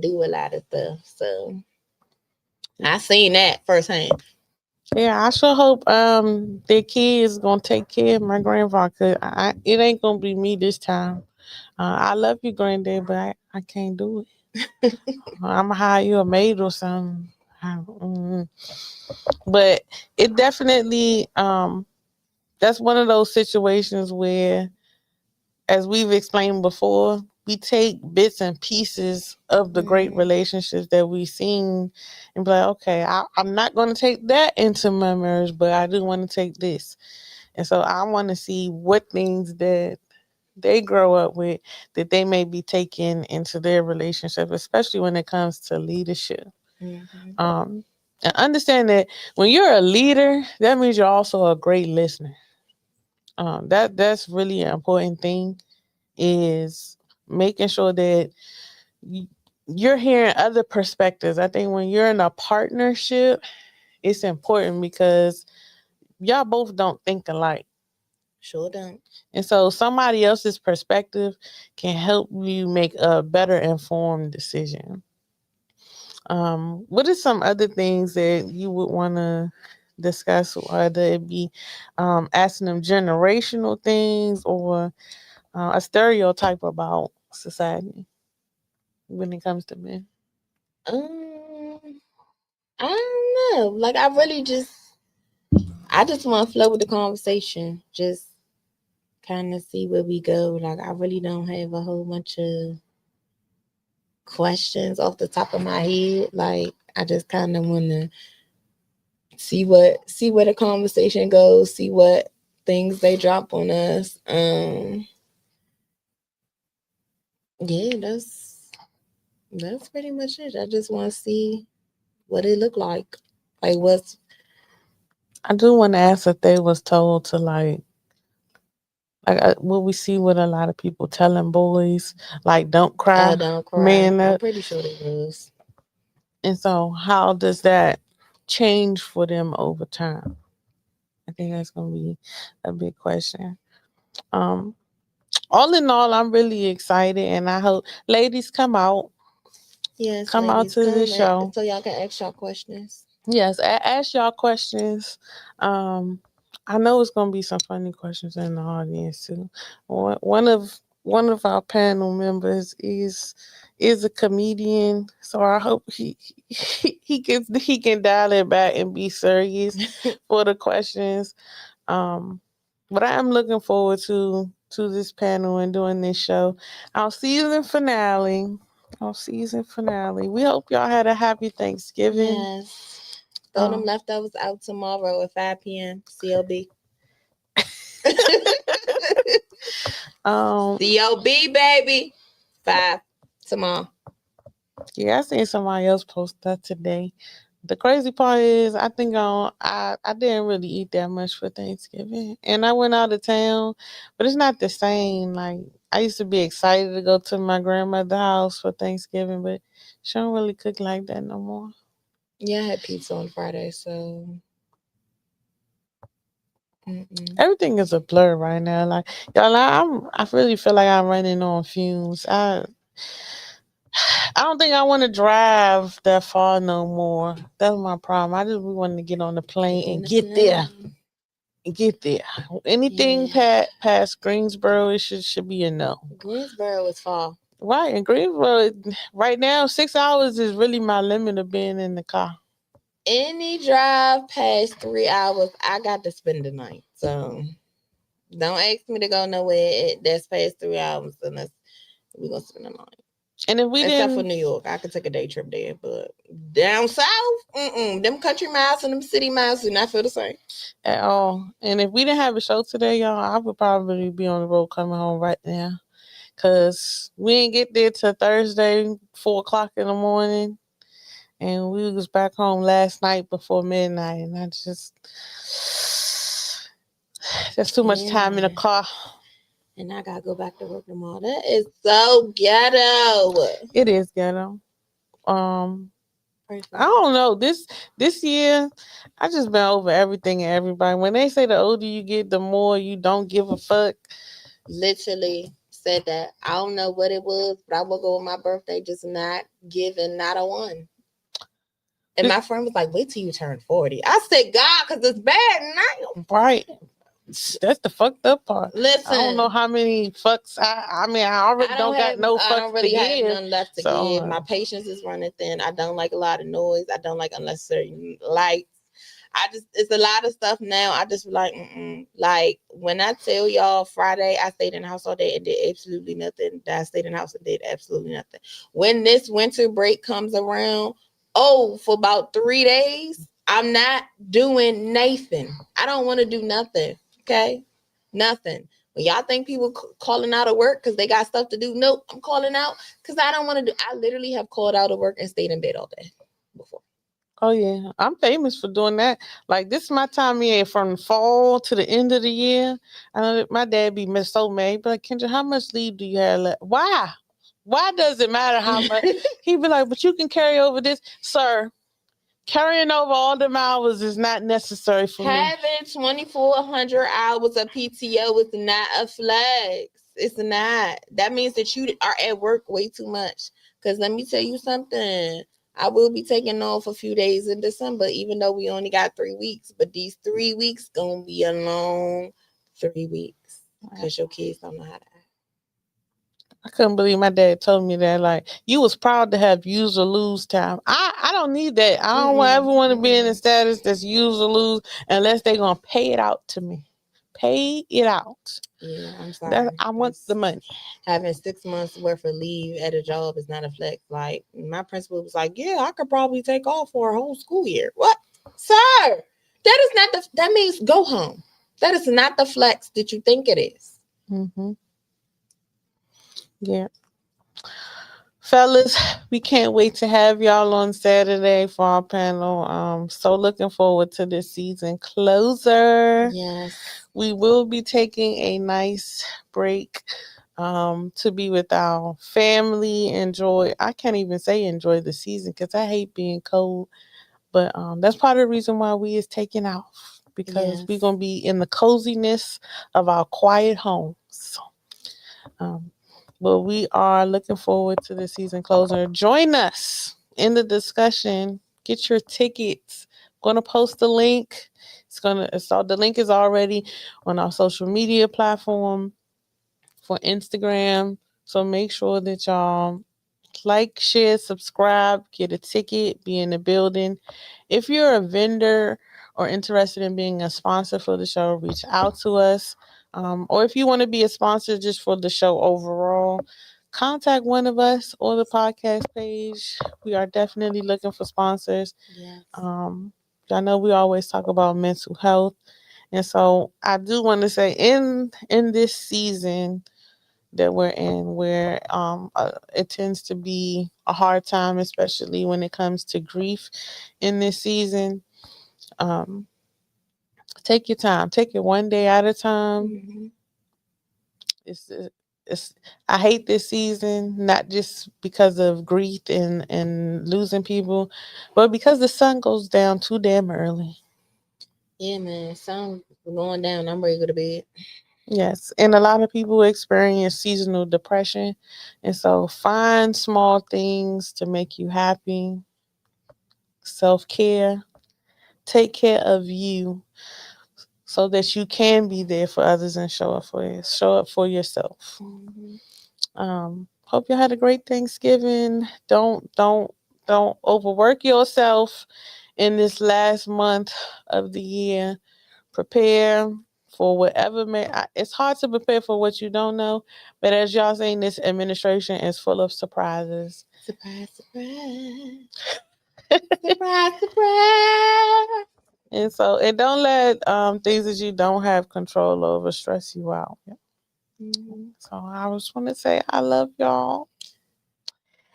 do a lot of stuff. So I seen that firsthand. Yeah, I sure hope their kids gonna take care of my grandfather, cause it ain't gonna be me this time. I love you, granddad, but I can't do it. I'm gonna hire you a maid or something. But it definitely that's one of those situations where, as we've explained before, we take bits and pieces of the great relationships that we've seen and be like, okay, I'm not going to take that into my marriage, but I do want to take this. And so I want to see what things that they grow up with that they may be taking into their relationship, especially when it comes to leadership. Mm-hmm. And understand that when you're a leader, that means you're also a great listener. That's really an important thing, is making sure that you're hearing other perspectives. I think when you're in a partnership, it's important because y'all both don't think alike. Sure don't. And so somebody else's perspective can help you make a better informed decision. What are some other things that you would want to discuss, whether it be asking them generational things or a stereotype about society when it comes to men? Um, I don't know. Like I just want to flow with the conversation. Just kind of see where we go. Like I really don't have a whole bunch of questions off the top of my head. Like I just kind of want to see where the conversation goes, see what things they drop on us. Yeah, that's pretty much it. I just want to see what it look like. Like what's I do want to ask if they was told to what we see with a lot of people telling boys like don't cry, don't cry. man I'm up. pretty sure they was. And so how does that change for them over time? I think that's gonna be a big question. Um, all in all, I'm really excited, and I hope ladies Yes, come out ladies, to this come show. so y'all can ask y'all questions. Yes, ask y'all questions. Um, I know it's gonna be some funny questions in the audience too. One of our panel members is a comedian, so I hope he can dial it back and be serious for the questions. Um, but I am looking forward to this panel and doing this show. Our season finale. Our season finale. We hope y'all had a happy Thanksgiving. Yes. Throw them leftovers out tomorrow at 5 p.m. CLB. CLB, baby. 5 tomorrow. Yeah, I seen somebody else post that today. The crazy part is, I think I didn't really eat that much for Thanksgiving, and I went out of town, but it's not the same. Like I used to be excited to go to my grandmother's house for Thanksgiving, but she don't really cook like that no more. Yeah, I had pizza on Friday, so everything is a blur right now. Like y'all, I really feel like I'm running on fumes. I don't think I want to drive that far no more. That's my problem. I just want to get on the plane and get there. Get there. Anything past Greensboro, it should be a no. Greensboro is far. Right, in Greensboro, right now, 6 hours is really my limit of being in the car. Any drive past 3 hours, I got to spend the night. So don't ask me to go nowhere that's past 3 hours unless we're gonna spend the night. And if we except didn't, for New York, I could take a day trip there, but down south, them country miles and them city miles do not feel the same at all. And if we didn't have a show today, y'all, I would probably be on the road coming home right now, cause we didn't get there till Thursday, 4:00 in the morning, and we was back home last night before midnight, and I just that's too much time in the car. And I gotta go back to work tomorrow. That is so ghetto. It is ghetto. I don't know. This year, I just been over everything and everybody. When they say the older you get, the more you don't give a fuck. Literally said that. I don't know what it was, but I woke up on my birthday just not giving not a one. And my friend was like, "Wait till you turn 40." I said, "God, because it's bad now." Right. That's the fucked up part. Listen, I don't know how many fucks. I mean, I already don't got no fucks. I don't really have none left to give. My patience is running thin. I don't like a lot of noise. I don't like unnecessary lights. It's a lot of stuff now. I just like, like when I tell y'all Friday, I stayed in the house all day and did absolutely nothing. I stayed in the house and did absolutely nothing. When this winter break comes around, for about 3 days, I'm not doing nothing. I don't want to do nothing. Okay, nothing. When y'all think people calling out of work because they got stuff to do, nope, I'm calling out because I don't want to do. I literally have called out of work and stayed in bed all day before. Oh yeah, I'm famous for doing that. Like this is my time of year from fall to the end of the year. I know my dad be so mad. He'd be like, Kendra, how much leave do you have left? Why? Why does it matter how much? He'd be like, but you can carry over this, sir. Carrying over all them hours is not necessary for me. Having 2,400 hours of PTO is not a flex. It's not. That means that you are at work way too much. Because let me tell you something. I will be taking off a few days in December, even though we only got 3 weeks. But these 3 weeks gonna be a long 3 weeks because your kids don't know how to act. I couldn't believe my dad told me that. Like, you was proud to have use or lose time. I don't need that. I don't ever want to be in a status that's use or lose unless they're gonna pay it out to me. Pay it out. Yeah, I'm sorry. I want the money. Having 6 months worth of leave at a job is not a flex. Like, my principal was like, "Yeah, I could probably take off for a whole school year." What, sir? That is not the. That means go home. That is not the flex that you think it is. Mm-hmm. Yeah. Fellas, we can't wait to have y'all on Saturday for our panel. So looking forward to this season closer. Yes. We will be taking a nice break to be with our family. I can't even say enjoy the season because I hate being cold. But that's part of the reason why we is taking off. Because we're going to be in the coziness of our quiet homes. But we are looking forward to the season closer. Join us in the discussion. Get your tickets. I'm gonna post the link. The link is already on our social media platform for Instagram. So make sure that y'all like, share, subscribe, get a ticket, be in the building. If you're a vendor or interested in being a sponsor for the show, reach out to us. Or if you want to be a sponsor just for the show overall, contact one of us or the podcast page. We are definitely looking for sponsors. Yes. I know we always talk about mental health. And so I do want to say in this season that we're in where it tends to be a hard time, especially when it comes to grief in this season. Take your time. Take it one day at a time. Mm-hmm. It's I hate this season, not just because of grief and losing people, but because the sun goes down too damn early. Yeah, man. Sun going down. I'm ready to go to bed. Yes, and a lot of people experience seasonal depression, and so find small things to make you happy. Self-care, take care of you so that you can be there for others and show up for yourself. Hope you had a great Thanksgiving. Don't overwork yourself in this last month of the year. Prepare for whatever it's hard to prepare for what you don't know, but as y'all saying, this administration is full of surprises. Surprise, surprise. Surprise, surprise. And don't let things that you don't have control over stress you out. Mm-hmm. So I just want to say I love y'all.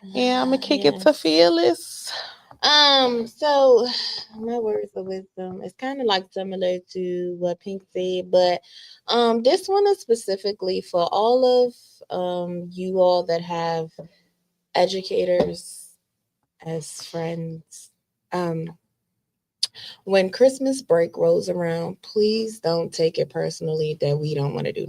And I'm gonna kick it to Phyllis. So my words of wisdom is kind of like similar to what Pink said, but this one is specifically for all of you all that have educators as friends. When Christmas break rolls around, please don't take it personally that we don't want to do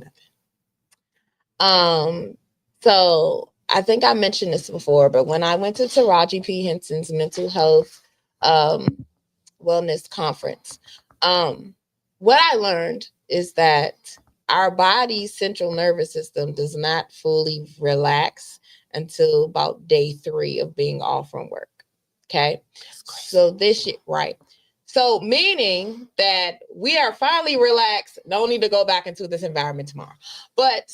nothing. So I think I mentioned this before, but when I went to Taraji P. Henson's mental health wellness conference, what I learned is that our body's central nervous system does not fully relax until about day 3 of being off from work. Okay. So this shit, right. So meaning that we are finally relaxed. No need to go back into this environment tomorrow. But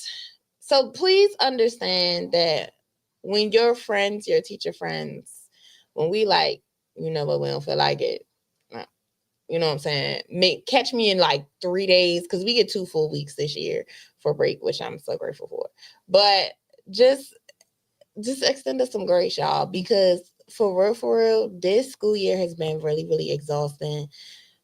so please understand that when your friends, your teacher friends, when we like, you know what, we don't feel like it. You know what I'm saying? Catch me in like 3 days because we get 2 full weeks this year for break, which I'm so grateful for. But just extend us some grace, y'all, because for real, this school year has been really, really exhausting.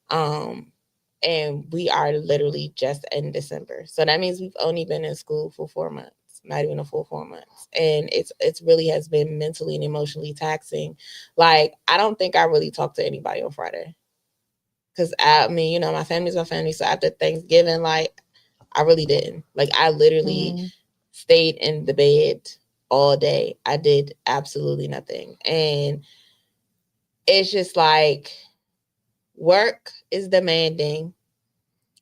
And we are literally just in December. So that means we've only been in school for 4 months. not even a full 4 months. And it's really has been mentally and emotionally taxing. Like, I don't think I really talked to anybody on Friday. Because, I mean, my family's my family. So after Thanksgiving, like, I really didn't. Like, I literally stayed in the bed all day. I did absolutely nothing. And it's just like, work is demanding.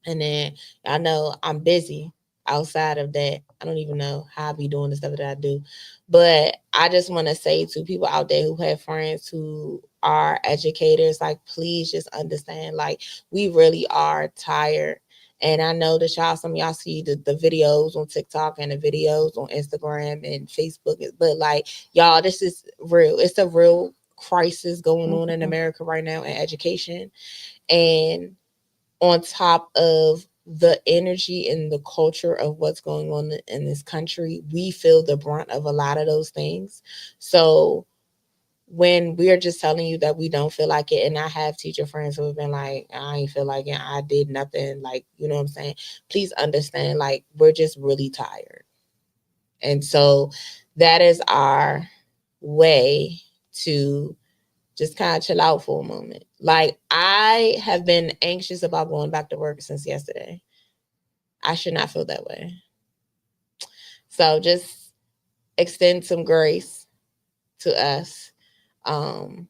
And then I know I'm busy outside of that. I don't even know how I be doing the stuff that I do. But I just want to say to people out there who have friends who are educators, like, please just understand, like, we really are tired. And I know that some of y'all see the videos on TikTok and the videos on Instagram and Facebook. But, like, y'all, this is real. It's a real crisis going on in America right now in education. And on top of the energy and the culture of what's going on in this country, we feel the brunt of a lot of those things. So when we're just telling you that we don't feel like it, and I have teacher friends who have been like, I ain't feel like it, I did nothing, like, you know what I'm saying? Please understand, like, we're just really tired. And so that is our way to just kind of chill out for a moment. Like, I have been anxious about going back to work since yesterday. I should not feel that way. So just extend some grace to us. And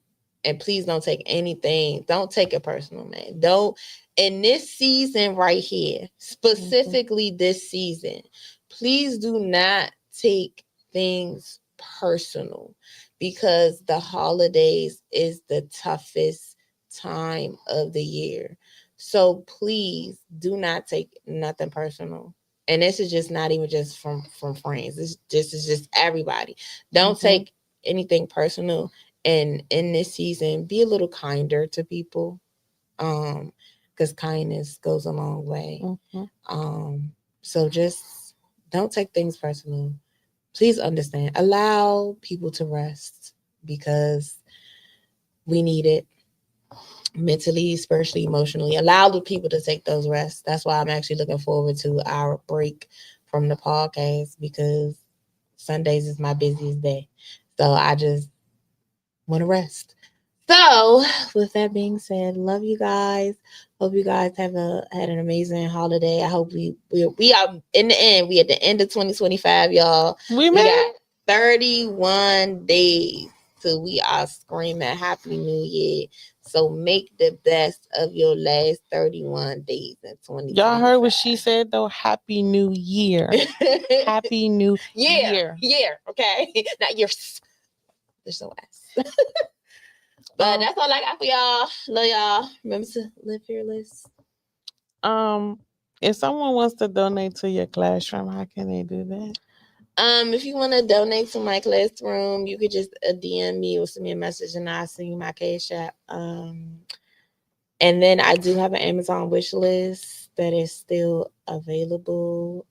please don't take it personal, man. Don't, in this season right here, specifically this season, please do not take things personal, because the holidays is the toughest time of the year. So please do not take nothing personal. And this is just not even just from friends. This is just everybody. Don't take anything personal. And in this season, be a little kinder to people. Because kindness goes a long way. So just don't take things personal. Please understand. Allow people to rest, because we need it mentally, spiritually, emotionally. Allow the people to take those rests. That's why I'm actually looking forward to our break from the podcast, because Sundays is my busiest day. So I just want to rest. So, with that being said, love you guys. Hope you guys had an amazing holiday. I hope we are in the end. We at the end of 2025, y'all. We got 31 days till we are screaming Happy New Year. So make the best of your last 31 days in 2025. Y'all heard what she said though? Happy New Year. Happy New Year. Year. Okay. Not yours. There's no S. But that's all I got for y'all. Love y'all. Remember to live fearless. If someone wants to donate to your classroom, how can they do that? If you want to donate to my classroom, you could just DM me or send me a message, and I'll send you my cash app. And then I do have an Amazon wish list that is still available.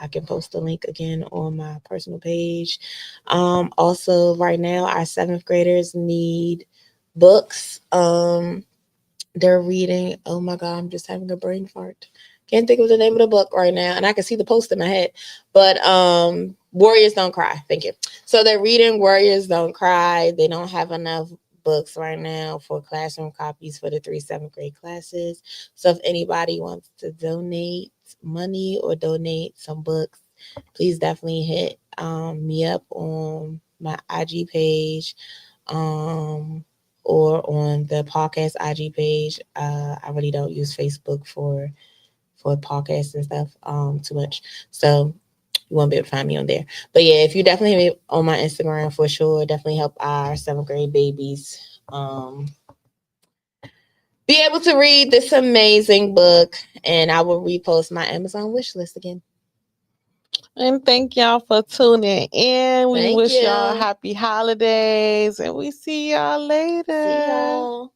I can post the link again on my personal page. Also, right now, our 7th graders need books. They're reading. Oh my God, I'm just having a brain fart. Can't think of the name of the book right now, and I can see the post in my head. But Warriors Don't Cry. Thank you. So they're reading Warriors Don't Cry. They don't have enough books right now for classroom copies for the 3 7th grade classes. So if anybody wants to donate money or donate some books, please definitely hit me up on my IG page. Or on the podcast IG page. I really don't use Facebook for podcasts and stuff too much. So you won't be able to find me on there. But yeah, if you definitely hit me on my Instagram, for sure, definitely help our 7th grade babies be able to read this amazing book. And I will repost my Amazon wish list again. And thank y'all for tuning in. We wish y'all happy holidays, and we see y'all later. See y'all.